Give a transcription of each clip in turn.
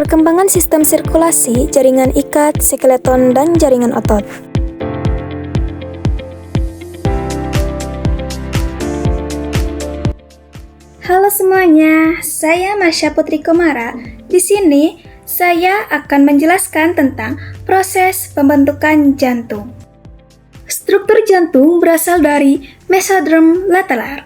Perkembangan sistem sirkulasi, jaringan ikat, skeleton, dan jaringan otot. Halo semuanya, saya Masya Putri Komara. Di sini saya akan menjelaskan tentang proses pembentukan jantung. Struktur jantung berasal dari mesoderm lateral.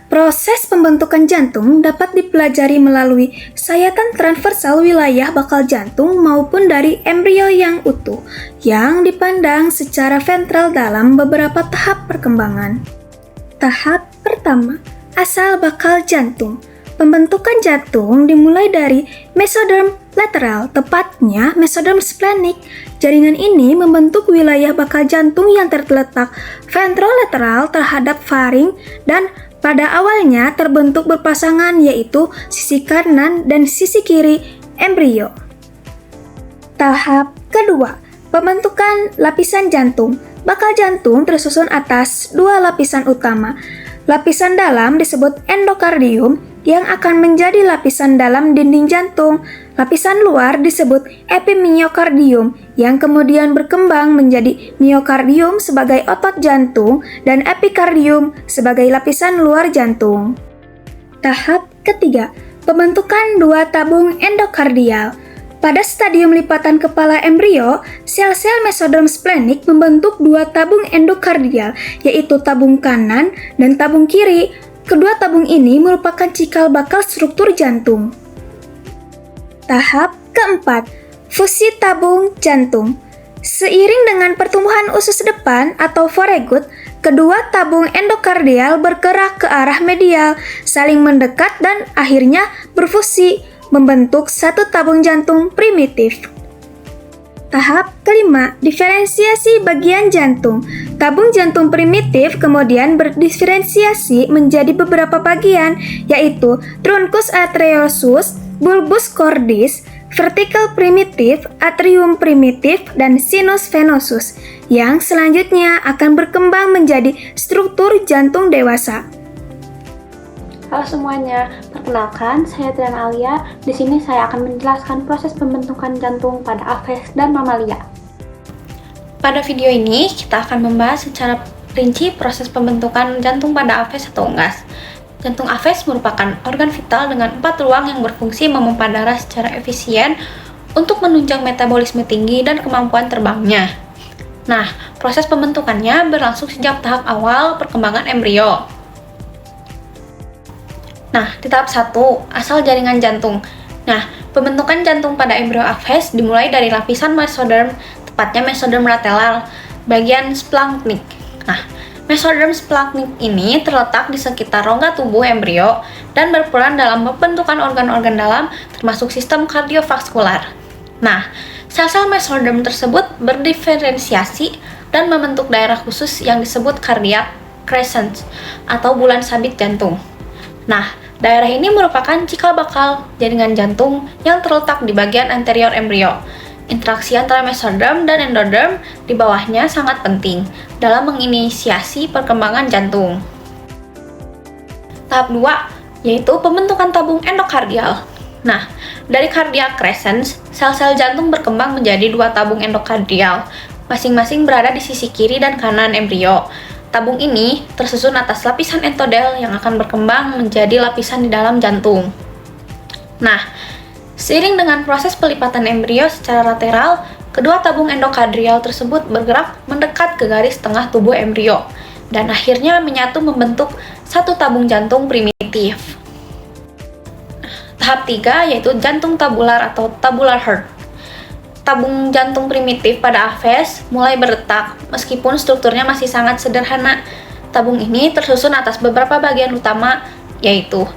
Proses pembentukan jantung dapat dipelajari melalui sayatan transversal wilayah bakal jantung maupun dari embrio yang utuh, yang dipandang secara ventral dalam beberapa tahap perkembangan. Tahap pertama, asal bakal jantung. Pembentukan jantung dimulai dari mesoderm lateral, tepatnya mesoderm splenic. Jaringan ini membentuk wilayah bakal jantung yang terletak ventrolateral terhadap faring dan pada awalnya terbentuk berpasangan, yaitu sisi kanan dan sisi kiri embrio. Tahap kedua, pembentukan lapisan jantung. Bakal jantung tersusun atas dua lapisan utama. Lapisan dalam disebut endokardium yang akan menjadi lapisan dalam dinding jantung. Lapisan luar disebut epimyokardium yang kemudian berkembang menjadi miokardium sebagai otot jantung dan epikardium sebagai lapisan luar jantung. Tahap ketiga, pembentukan dua tabung endokardial. Pada stadium lipatan kepala embrio, sel-sel mesoderm splenic membentuk dua tabung endokardial, yaitu tabung kanan dan tabung kiri. Kedua tabung ini merupakan cikal bakal struktur jantung. Tahap keempat, fusi tabung jantung. Seiring dengan pertumbuhan usus depan atau foregut, kedua tabung endokardial bergerak ke arah medial, saling mendekat dan akhirnya berfusi, membentuk satu tabung jantung primitif. Tahap kelima, diferensiasi bagian jantung. Tabung jantung primitif kemudian berdiferensiasi menjadi beberapa bagian, yaitu truncus arteriosus, bulbus cordis, vertical primitif, atrium primitif, dan sinus venosus, yang selanjutnya akan berkembang menjadi struktur jantung dewasa. Halo semuanya, perkenalkan saya Triana Alia. Di sini saya akan menjelaskan proses pembentukan jantung pada aves dan mamalia. Pada video ini kita akan membahas secara rinci proses pembentukan jantung pada aves atau unggas. Jantung aves merupakan organ vital dengan 4 ruang yang berfungsi memompa darah secara efisien untuk menunjang metabolisme tinggi dan kemampuan terbangnya. Nah, proses pembentukannya berlangsung sejak tahap awal perkembangan embrio. Nah, di tahap 1, asal jaringan jantung. Nah, pembentukan jantung pada embrio aves dimulai dari lapisan mesoderm, tepatnya mesoderm lateral, bagian splanchnic. Nah, mesoderm splanchnic ini terletak di sekitar rongga tubuh embrio dan berperan dalam pembentukan organ-organ dalam termasuk sistem kardiovaskular. Nah, sel-sel mesoderm tersebut berdiferensiasi dan membentuk daerah khusus yang disebut cardiac crescent atau bulan sabit jantung. Nah, daerah ini merupakan cikal bakal jaringan jantung yang terletak di bagian anterior embrio. Interaksi antara mesoderm dan endoderm di bawahnya sangat penting dalam menginisiasi perkembangan jantung. Tahap 2, yaitu pembentukan tabung endokardial. Nah, dari cardiac crescent, sel-sel jantung berkembang menjadi 2 tabung endokardial, masing-masing berada di sisi kiri dan kanan embrio. Tabung ini tersusun atas lapisan entodel yang akan berkembang menjadi lapisan di dalam jantung. Nah, seiring dengan proses pelipatan embrio secara lateral, kedua tabung endokardial tersebut bergerak mendekat ke garis tengah tubuh embrio dan akhirnya menyatu membentuk satu tabung jantung primitif. Tahap 3, yaitu jantung tabular atau tabular heart. Tabung jantung primitif pada aves mulai berdetak, meskipun strukturnya masih sangat sederhana. Tabung ini tersusun atas beberapa bagian utama, yaitu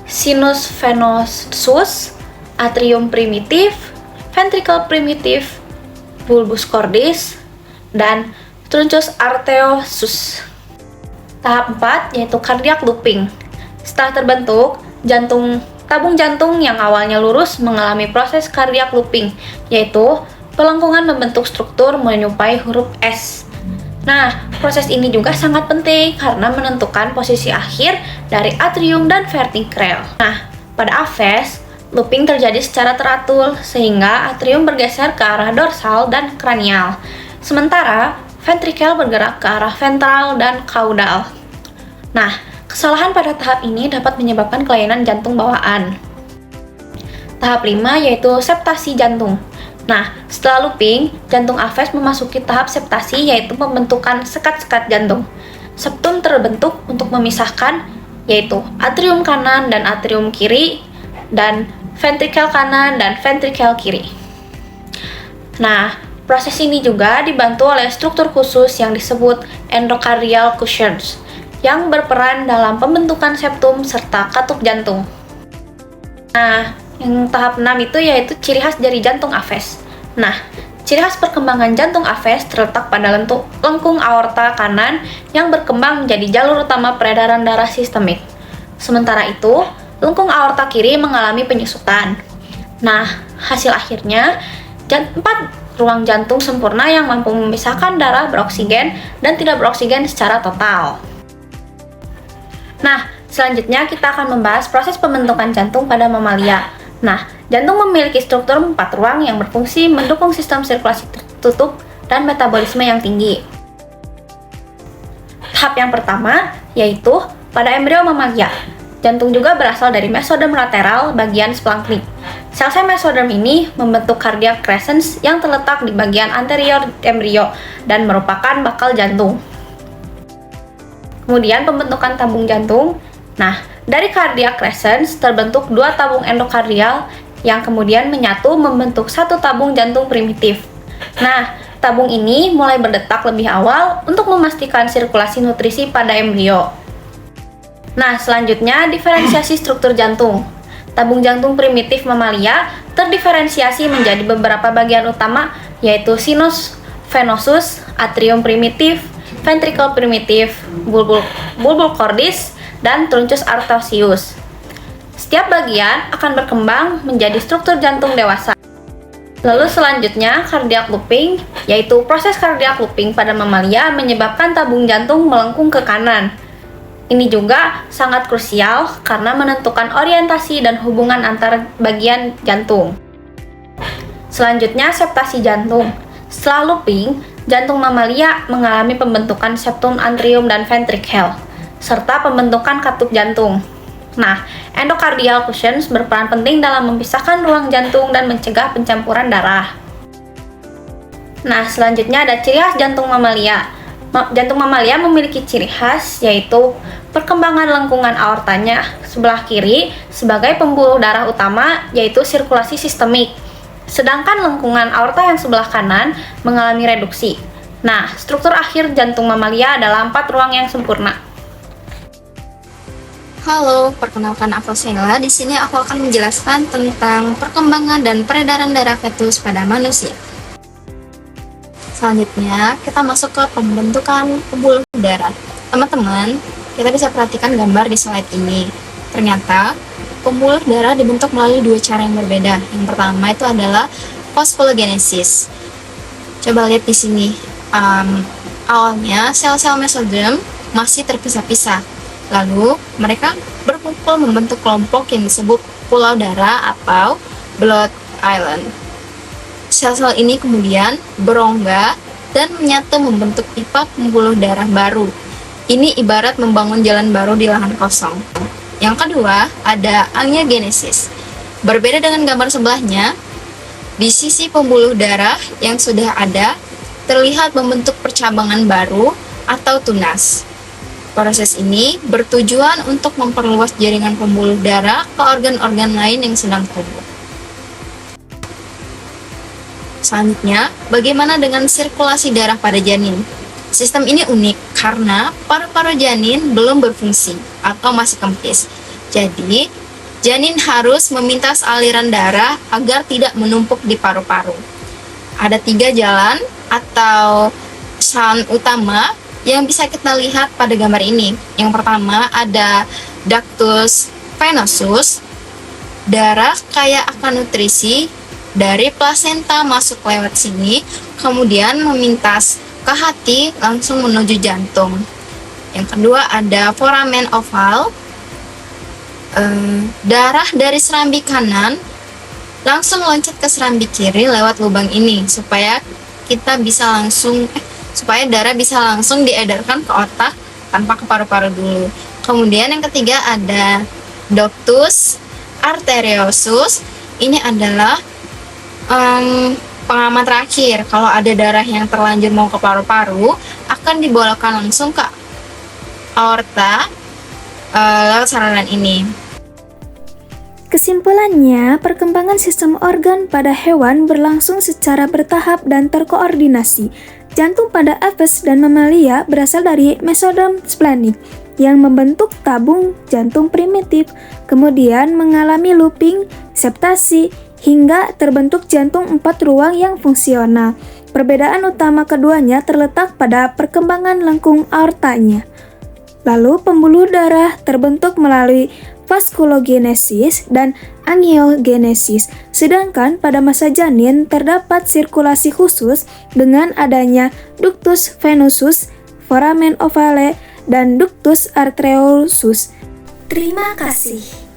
sinus venosus, atrium primitif, ventricle primitif, bulbus cordis, dan truncus arteriosus. Tahap 4, yaitu cardiac looping. Setelah terbentuk, tabung jantung yang awalnya lurus mengalami proses cardiac looping, yaitu pelengkungan membentuk struktur menyerupai huruf S. Nah, proses ini juga sangat penting karena menentukan posisi akhir dari atrium dan ventricle. Nah, pada aves, looping terjadi secara teratur sehingga atrium bergeser ke arah dorsal dan kranial. Sementara ventrikel bergerak ke arah ventral dan caudal. Nah, kesalahan pada tahap ini dapat menyebabkan kelainan jantung bawaan. Tahap 5 yaitu septasi jantung. Nah, setelah looping, jantung aves memasuki tahap septasi yaitu pembentukan sekat-sekat jantung. Septum terbentuk untuk memisahkan yaitu atrium kanan dan atrium kiri dan ventrikel kanan dan ventrikel kiri. Nah, proses ini juga dibantu oleh struktur khusus yang disebut endocardial cushions yang berperan dalam pembentukan septum serta katup jantung. Nah, yang tahap 6 itu yaitu ciri khas dari jantung aves. Nah, ciri khas perkembangan jantung aves terletak pada lengkung aorta kanan yang berkembang menjadi jalur utama peredaran darah sistemik. Sementara itu, lengkung aorta kiri mengalami penyusutan. Nah, hasil akhirnya 4 ruang jantung sempurna yang mampu memisahkan darah beroksigen dan tidak beroksigen secara total. Nah, selanjutnya kita akan membahas proses pembentukan jantung pada mamalia. Nah, jantung memiliki struktur 4 ruang yang berfungsi mendukung sistem sirkulasi tertutup dan metabolisme yang tinggi. Tahap yang pertama yaitu pada embrio mamalia. Jantung juga berasal dari mesoderm lateral bagian splanchnic. Sel-sel mesoderm ini membentuk cardiac crescents yang terletak di bagian anterior embrio dan merupakan bakal jantung. Kemudian pembentukan tabung jantung. Nah, dari cardiac crescents terbentuk 2 tabung endokardial yang kemudian menyatu membentuk 1 tabung jantung primitif. Nah, tabung ini mulai berdetak lebih awal untuk memastikan sirkulasi nutrisi pada embrio. Nah, selanjutnya diferensiasi struktur jantung. Tabung jantung primitif mamalia terdiferensiasi menjadi beberapa bagian utama yaitu sinus venosus, atrium primitif, ventricle primitif, bulbul cordis, dan truncus arteriosus. Setiap bagian akan berkembang menjadi struktur jantung dewasa. Lalu selanjutnya cardiac looping, yaitu proses cardiac looping pada mamalia menyebabkan tabung jantung melengkung ke kanan. Ini juga sangat krusial karena menentukan orientasi dan hubungan antar bagian jantung. Selanjutnya septasi jantung. Setelah looping, jantung mamalia mengalami pembentukan septum antrium dan ventrikel, serta pembentukan katup jantung. Nah, endocardial cushions berperan penting dalam memisahkan ruang jantung dan mencegah pencampuran darah. Nah, selanjutnya ada ciri khas jantung mamalia. Jantung mamalia memiliki ciri khas yaitu perkembangan lengkungan aortanya sebelah kiri sebagai pembuluh darah utama yaitu sirkulasi sistemik. Sedangkan lengkungan aorta yang sebelah kanan mengalami reduksi. Nah, struktur akhir jantung mamalia adalah 4 ruang yang sempurna. Halo, perkenalkan aku Sheila. Di sini aku akan menjelaskan tentang perkembangan dan peredaran darah fetus pada manusia. Selanjutnya, kita masuk ke pembentukan pembuluh darah. Teman-teman, kita bisa perhatikan gambar di slide ini. Ternyata, pembuluh darah dibentuk melalui 2 cara yang berbeda. Yang pertama itu adalah phosphorogenesis. Coba lihat di sini. Awalnya, sel-sel mesoderm masih terpisah-pisah. Lalu, mereka berkumpul membentuk kelompok yang disebut pulau darah atau blood island. Sel-sel ini kemudian berongga dan menyatu membentuk pipa pembuluh darah baru. Ini ibarat membangun jalan baru di lahan kosong. Yang kedua, ada angiogenesis. Berbeda dengan gambar sebelahnya, di sisi pembuluh darah yang sudah ada, terlihat membentuk percabangan baru atau tunas. Proses ini bertujuan untuk memperluas jaringan pembuluh darah ke organ-organ lain yang sedang tumbuh. Selanjutnya, bagaimana dengan sirkulasi darah pada janin? Sistem ini unik karena paru-paru janin belum berfungsi atau masih kempis. Jadi, janin harus memintas aliran darah agar tidak menumpuk di paru-paru. Ada 3 jalan atau saluran utama yang bisa kita lihat pada gambar ini. Yang pertama ada ductus venosus. Darah kaya akan nutrisi dari plasenta masuk lewat sini, kemudian memintas ke hati langsung menuju jantung. Yang kedua ada foramen oval. darah dari serambi kanan langsung loncat ke serambi kiri lewat lubang ini supaya darah bisa langsung diedarkan ke otak tanpa ke paru-paru dulu. Kemudian yang ketiga ada ductus arteriosus. Ini adalah pengaman terakhir. Kalau ada darah yang terlanjur mau ke paru-paru, akan dibolakkan langsung ke aorta lewat saluran ini. Kesimpulannya, perkembangan sistem organ pada hewan berlangsung secara bertahap dan terkoordinasi. Jantung pada aves dan mamalia berasal dari mesoderm splenic yang membentuk tabung jantung primitif, kemudian mengalami looping, septasi, hingga terbentuk jantung 4 ruang yang fungsional. Perbedaan utama keduanya terletak pada perkembangan lengkung aortanya. Lalu pembuluh darah terbentuk melalui vaskulogenesis dan angiogenesis, sedangkan pada masa janin terdapat sirkulasi khusus dengan adanya ductus venosus, foramen ovale, dan ductus arteriosus. Terima kasih.